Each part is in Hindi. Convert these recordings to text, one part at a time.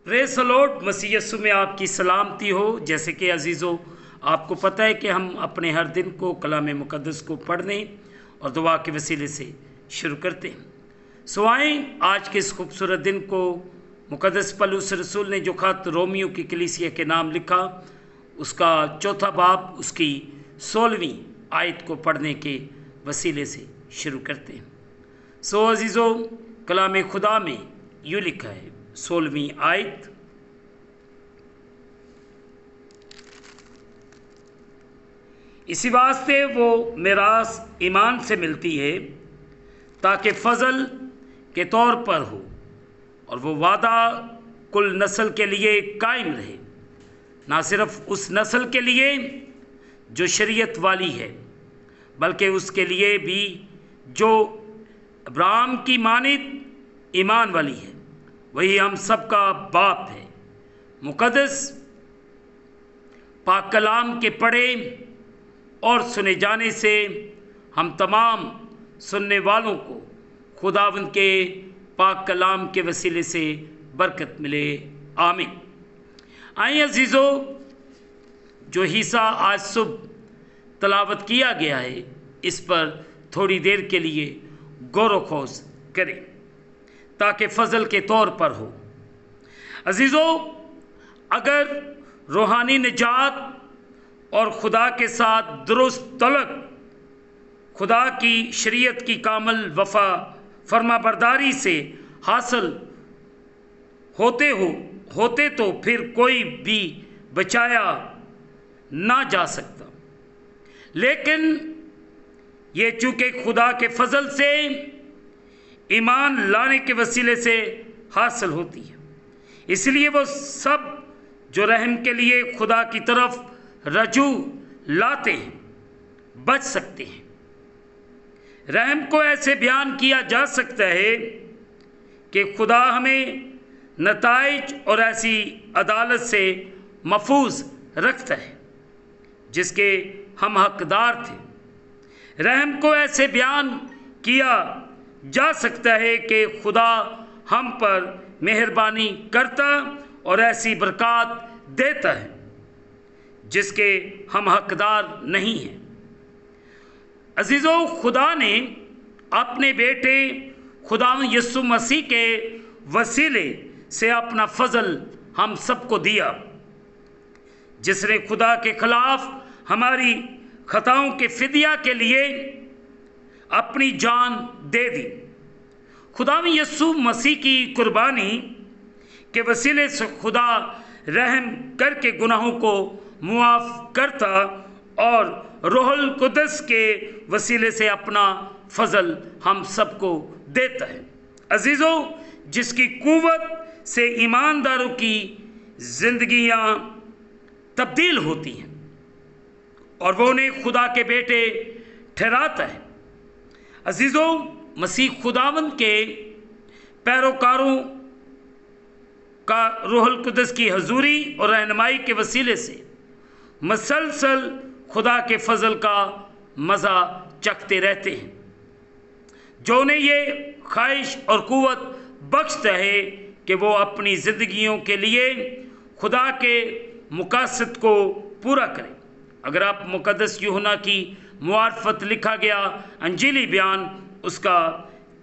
Praise the lord. मसीह यीशु में आपकी सलामती हो। जैसे कि अजीज़ों, आपको पता है कि हम अपने हर दिन को कलाम मुक़द्दस को पढ़ने और दुआ के वसीले से शुरू करते हैं। सो आएँ आज के इस खूबसूरत दिन को मुक़द्दस पौलुस रसूल ने जो खत रोमियो की कलीसिया के नाम लिखा, उसका चौथा बाब उसकी 16वीं आयत को पढ़ने के वसीले से शुरू करते हैं। सो अजीज़ों, कलाम खुदा में यूँ लिखा है, 16वीं आयत, इसी वास्ते वो मिरास ईमान से मिलती है ताकि फजल के तौर पर हो, और वो वादा कुल नस्ल के लिए कायम रहे, ना सिर्फ उस नस्ल के लिए जो शरीयत वाली है, बल्कि उसके लिए भी जो अब्राहम की मानित ईमान वाली है। वही हम सबका बाप है। मुक़द्दस पाक कलाम के पढ़े और सुने जाने से हम तमाम सुनने वालों को खुदावंद के पाक कलाम के वसीले से बरकत मिले। आमीन। आइए अजीज़ों, जो हिस्सा आज सुबह तलावत किया गया है, इस पर थोड़ी देर के लिए गौर व खोज करें ताकि फजल के तौर पर हो। अजीज़ों, अगर रूहानी निजात और खुदा के साथ दुरुस्त तलक खुदा की शरीयत की कामल वफा फरमाबरदारी से हासिल होते तो फिर कोई भी बचाया ना जा सकता। लेकिन ये चूँकि खुदा के फजल से ईमान लाने के वसीले से हासिल होती है, इसलिए वो सब जो रहम के लिए खुदा की तरफ रजू लाते हैं बच सकते हैं। रहम को ऐसे बयान किया जा सकता है कि खुदा हमें नताइज और ऐसी अदालत से महफूज रखता है जिसके हम हकदार थे। रहम को ऐसे बयान किया जा सकता है कि खुदा हम पर मेहरबानी करता और ऐसी बरकत देता है जिसके हम हकदार नहीं हैं। अजीज़ों, खुदा ने अपने बेटे खुदावंद यीशु मसीह के वसीले से अपना फजल हम सबको दिया, जिसने खुदा के खिलाफ हमारी खताओं के फिदिया के लिए अपनी जान दे दी। खुदावंद यीशु मसीह की कुर्बानी के वसीले से खुदा रहम करके गुनाहों को मुआफ़ करता और रूहुल कुद्दस के वसीले से अपना फजल हम सबको देता है। अजीज़ों, जिसकी कुव्वत से ईमानदारों की ज़िंदगियाँ तब्दील होती हैं और वो उन्हें खुदा के बेटे ठहराता है। अजीज़ों, मसीह खुदावंद के पैरोकारों का रूहुल कुद्दस की हजूरी और रहनुमाई के वसीले से मसलसल खुदा के फजल का मज़ा चखते रहते हैं, जो उन्हें ये ख्वाहिश और कुव्वत बख्शता है कि वो अपनी ज़िंदगियों के लिए खुदा के मुकासद को पूरा करें। अगर आप मुक़द्दस यूहन्ना की मुआरफत लिखा गया अंजीली बयान उसका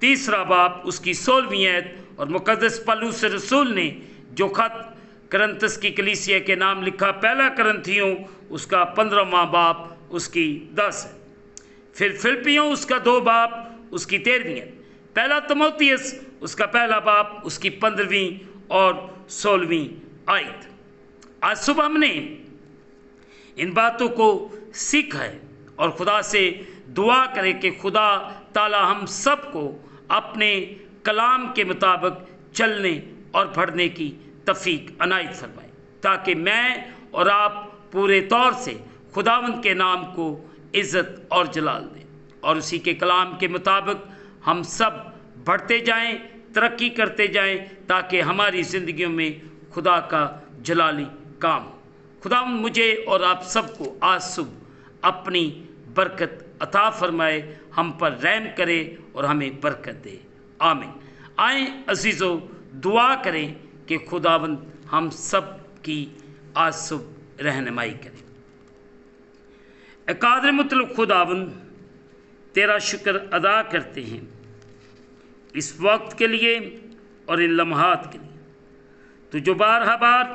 3 बाब उसकी 16वीं आयत और मुक़द्दस पौलुस रसूल ने जो खत करंथस की कलीसिया के नाम लिखा, पहला करंथियों उसका 15वां बाब उसकी 10 है। फिर फिलिपियों उसका 2 बाब उसकी 13वीं है। पहला तीमुथियुस उसका पहला बाब उसकी 15वीं और 16वीं आयत। आज सुबह हमने इन बातों को सीखा है और खुदा से दुआ करें कि खुदा ताला हम सबको अपने कलाम के मुताबिक चलने और पढ़ने की तौफीक अनायत फरमाए, ताकि मैं और आप पूरे तौर से खुदावंद के नाम को इज़्ज़त और जलाल दें और उसी के कलाम के मुताबिक हम सब बढ़ते जाएं, तरक्की करते जाएं, ताकि हमारी ज़िंदगियों में खुदा का जलाली काम हो। खुदावंद मुझे और आप सबको आज सुबह अपनी बरकत अता फरमाए, हम पर रहम करे और हमें बरकत दे। आमीन। आए अजीज़ों, दुआ करें कि खुदावंद हम सब की आज सुबह रहनुमाई करें। कादर मुतलब खुदावंद तेरा शुक्र अदा करते हैं इस वक्त के लिए और इन लम्हात के लिए तो जो बारहा बार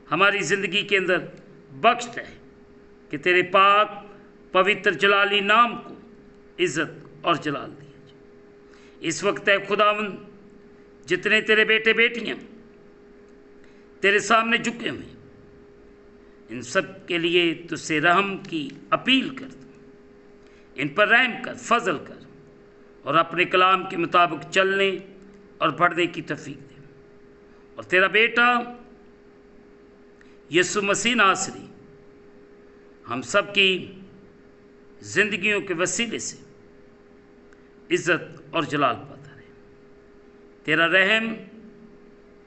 हमारी ज़िंदगी के अंदर बख्शता है कि तेरे पाक पवित्र जलाली नाम को इज़्ज़त और जलाल दिया जाए। इस वक्त है खुदावंद जितने तेरे बेटे बेटियां तेरे सामने झुके हुए इन सब के लिए तुझसे रहम की अपील कर दो, इन पर रहम कर, फजल कर और अपने कलाम के मुताबिक चलने और पढ़ने की तौफीक दे। और तेरा बेटा यीशु मसीह नासरी हम सब की ज़िंदगियों के वसीले से इज़्ज़त और जलाल पाता रहे। तेरा रहम,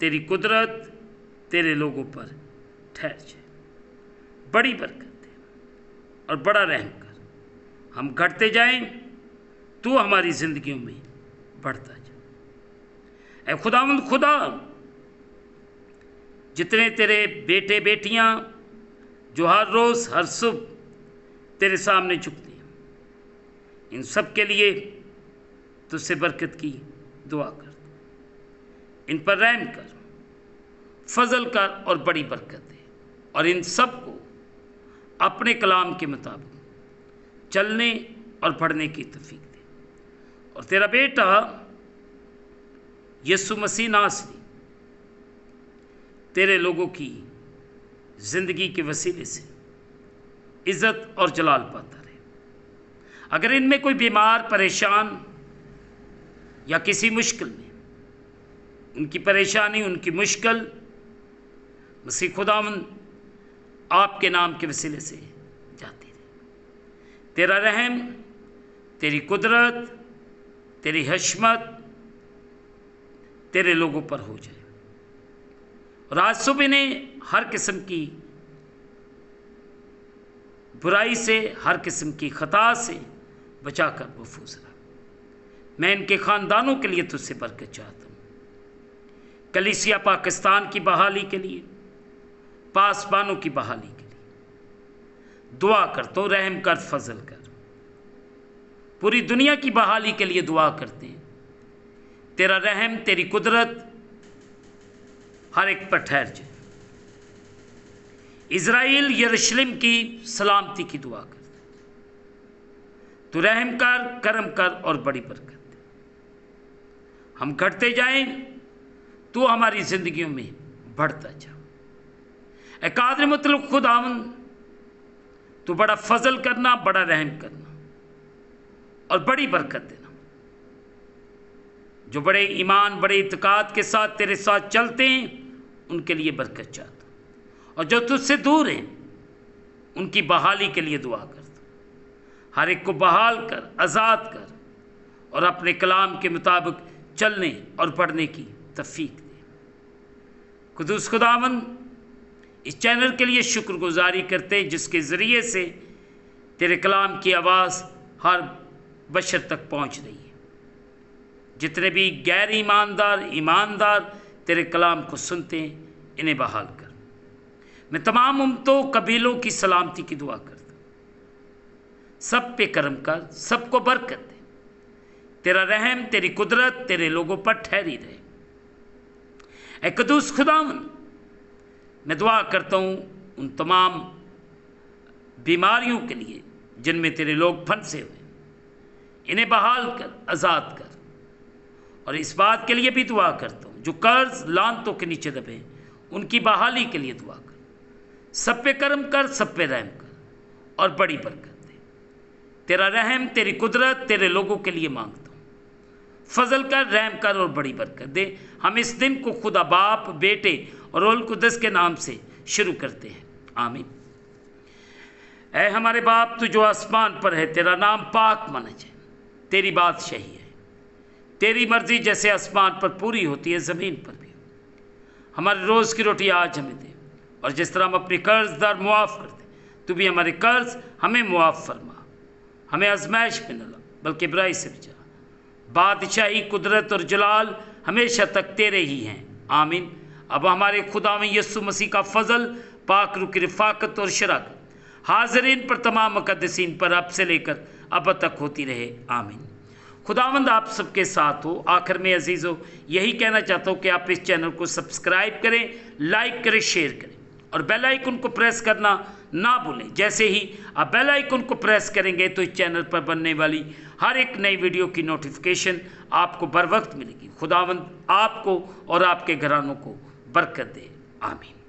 तेरी कुदरत तेरे लोगों पर ठहर जाए। बड़ी बरकत दे और बड़ा रहम कर। हम घटते जाएं, तू हमारी ज़िंदगियों में बढ़ता जा। ऐ खुदावंद खुदा, जितने तेरे बेटे बेटियां जो हर रोज़ हर सुबह तेरे सामने झुकते हैं, इन सब के लिए तुझसे बरकत की दुआ कर। इन पर रहम कर, फजल कर और बड़ी बरकत दे और इन सब को अपने कलाम के मुताबिक चलने और पढ़ने की तौफीक दे। और तेरा बेटा यीशु मसीह नासरी तेरे लोगों की ज़िंदगी के वसीले से इज़्ज़त और जलाल पाता रहे। अगर इनमें कोई बीमार, परेशान या किसी मुश्किल में, उनकी परेशानी, उनकी मुश्किल मसीह खुदावंद आपके नाम के वसीले से जाती रहे। तेरा रहम, तेरी कुदरत, तेरी हशमत तेरे लोगों पर हो जाए। और आज सुबह ने हर किस्म की बुराई से, हर किस्म की खता से बचाकर महफूज रहा। मैं इनके ख़ानदानों के लिए तुझसे बरकत चाहता हूँ। कलीसिया पाकिस्तान की बहाली के लिए, पासबानों की बहाली के लिए दुआ करता हूँ। रहम कर, फजल कर। पूरी दुनिया की बहाली के लिए दुआ करते हैं। तेरा रहम, तेरी कुदरत हर एक पर ठहर जाए। इज़राइल यरूशलेम की सलामती की दुआ कर। तू रहम कर, करम कर और बड़ी बरकत दे। हम घटते जाएं, तू हमारी ज़िंदगियों में बढ़ता जा। ए कादर मुतलब खुदावंद, तू बड़ा फजल करना, बड़ा रहम करना और बड़ी बरकत देना। जो बड़े ईमान, बड़े इत्काद के साथ तेरे साथ चलते हैं, उनके लिए बरकत चाहता हूँ। और जो तुझसे दूर हैं, उनकी बहाली के लिए दुआ करता हूँ। हर एक को बहाल कर, आज़ाद कर और अपने कलाम के मुताबिक चलने और पढ़ने की तौफीक दे। कुदूस खुदावंद, इस चैनल के लिए शुक्रगुजारी करते हैं जिसके ज़रिए से तेरे कलाम की आवाज़ हर बशर तक पहुँच रही है। जितने भी गैर ईमानदार, ईमानदार तेरे कलाम को सुनते हैं, इन्हें बहाल कर। मैं तमाम उम्मतों, कबीलों की सलामती की दुआ करता हूँ। सब पे करम कर, सबको बरकत दे। तेरा रहम, तेरी कुदरत तेरे लोगों पर ठहरी रहे। ऐ कुदूस खुदावंद, मैं दुआ करता हूँ उन तमाम बीमारियों के लिए जिनमें तेरे लोग फंसे हुए, इन्हें बहाल कर, आज़ाद कर। और इस बात के लिए भी दुआ करता हूँ जो कर्ज लानतों के नीचे दबे, उनकी बहाली के लिए दुआ कर। सब पे करम कर, सब पे रहम कर और बड़ी बरकत दे। तेरा रहम, तेरी कुदरत तेरे लोगों के लिए मांगता हूँ। फजल कर, रहम कर और बड़ी बरकत दे। हम इस दिन को खुदा बाप, बेटे और रूह कुद्दस के नाम से शुरू करते हैं। आमीन। ऐ हमारे बाप, तू जो आसमान पर है, तेरा नाम पाक माना जाए। तेरी बादशाही है, तेरी मर्जी जैसे आसमान पर पूरी होती है, ज़मीन पर भी। हमारे रोज़ की रोटी आज हमें दे, और जिस तरह हम अपने कर्जदार मुआफ़ करते, तू भी हमारे कर्ज हमें मुआफ़ फरमा। हमें आजमाइश में न ला, बल्कि बुराई से बचा। बादशाही, कुदरत और जलाल हमेशा तक तेरे ही हैं। आमीन। अब हमारे खुदावंद यीशु मसीह का फजल, पाक रूह की रफ़ाकत और शराकत हाज़रीन पर, तमाम मुक़द्दसीन पर अब से लेकर अब तक होती रहे। आमीन। खुदावंद आप सबके साथ हो। आखिर में अजीज़ों यही कहना चाहता हूँ कि आप इस चैनल को सब्सक्राइब करें, लाइक करें, शेयर करें और बेल आइकन को प्रेस करना ना भूलें। जैसे ही आप बेल आइकन को प्रेस करेंगे तो इस चैनल पर बनने वाली हर एक नई वीडियो की नोटिफिकेशन आपको बर वक्त मिलेगी। खुदावंद आपको और आपके घरानों को बरकत दे। आमीन।